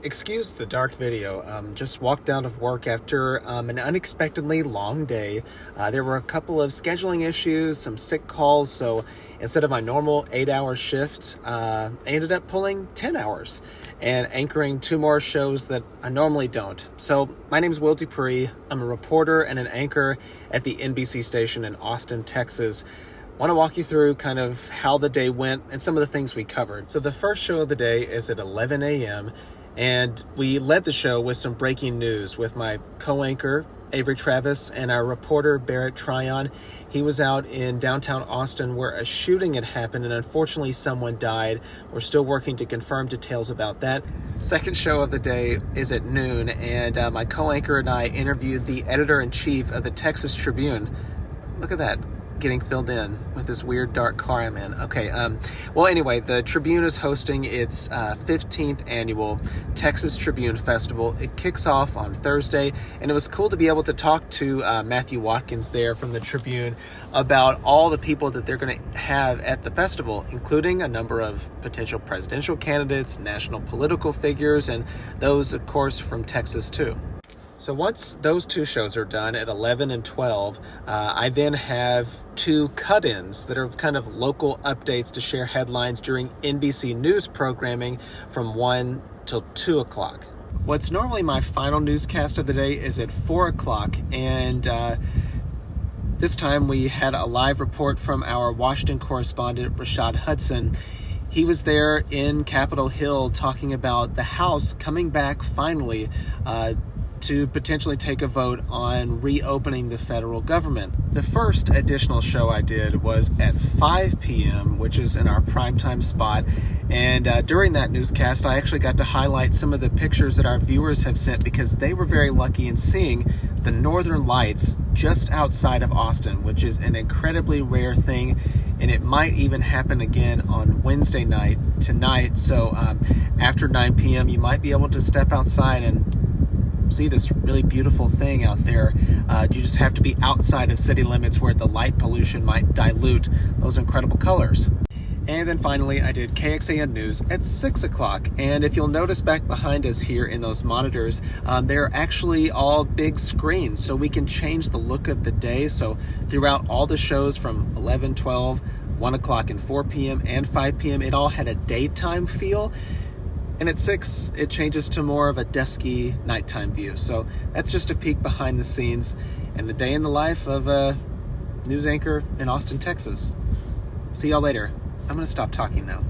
Excuse the dark video. Just walked out of work after an unexpectedly long day. There were a couple of scheduling issues, some sick calls, so instead of my normal 8-hour shift, I ended up pulling 10 hours and anchoring 2 more shows that I normally don't. So my name is Will Dupree. I'm a reporter and an anchor at the NBC station in Austin, Texas. I want to walk you through kind of how the day went and some of the things we covered. So the first show of the day is at 11 a.m. and we led the show with some breaking news with my co-anchor, Avery Travis, and our reporter, Barrett Tryon. He was out in downtown Austin where a shooting had happened, and unfortunately someone died. We're still working to confirm details about that. Second show of the day is at noon, and my co-anchor and I interviewed the editor-in-chief of the Texas Tribune. Look at that, getting filled in with this weird dark car I'm in. Okay, well, anyway, the Tribune is hosting its 15th annual Texas Tribune Festival. It kicks off on Thursday, and it was cool to be able to talk to Matthew Watkins there from the Tribune about all the people that they're going to have at the festival, including a number of potential presidential candidates, national political figures, and those, of course, from Texas too. So once those 2 shows are done at 11 and 12, I then have 2 cut-ins that are kind of local updates to share headlines during NBC News programming from 1 till 2 o'clock. What's normally my final newscast of the day is at 4 o'clock, and this time we had a live report from our Washington correspondent, Rashad Hudson. He was there in Capitol Hill talking about the House coming back finally to potentially take a vote on reopening the federal government. The first additional show I did was at 5 p.m., which is in our primetime spot. And during that newscast, I actually got to highlight some of the pictures that our viewers have sent because they were very lucky in seeing the Northern Lights just outside of Austin, which is an incredibly rare thing. And it might even happen again on Wednesday night tonight. So after 9 p.m., you might be able to step outside and see this really beautiful thing out there. You just have to be outside of city limits where the light pollution might dilute those incredible colors. And then finally, I did KXAN News at 6 o'clock. And if you'll notice back behind us here in those monitors, they're actually all big screens, so we can change the look of the day. So throughout all the shows from 11, 12, 1 o'clock, and 4 p.m. and 5 p.m., it all had a daytime feel. And at 6, it changes to more of a dusky nighttime view. So that's just a peek behind the scenes and the day in the life of a news anchor in Austin, Texas. See y'all later. I'm going to stop talking now.